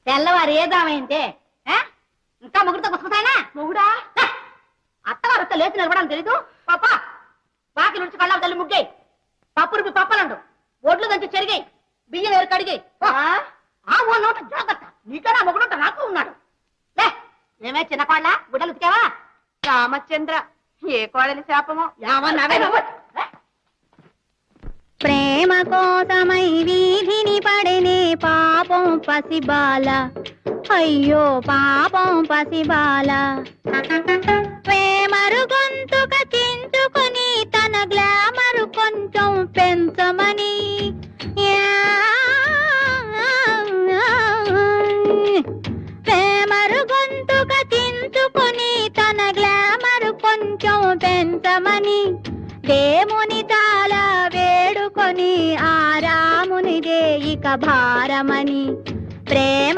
తెల్లవారు ఏదామైందే ఇంకా ముగ్గురితో పుస్తకాయనా మొగుడా అత్తవారు వస్తే లేచి నిలబడాలని తెలీదు పాప బాకి నుంచి కళ్ళ తల్లి ముగ్గాయి పప్పు రుపి పప్పలండు ఒడ్లు దంచి చెరిగాయి బియ్యం వేరు కడిగాయి ఆ నోట జాగ్రత్త నీకన్నా మొగుడుంట నాకు ఉన్నాడు లే మేమే చిన్న కోళ్ళ గుడ్డలు ఉతికావా రామచంద్ర ఏ కోడలి శాపమో ప్రేమ కోసమై వీధిని పడనే పాపం పసిబాల అయ్యో పాపం పసిబాల ప్రేమరు గొంతుక చించుకొని తన గ్లామరు కొంచెం పెంచమని ప్రేమరు గొంతుక చించుకొని తన గ్లామరు కొంచెం పెంచమని దేవుని చాలా వేడుకొని ఆ రామునిదే ఇక భారమని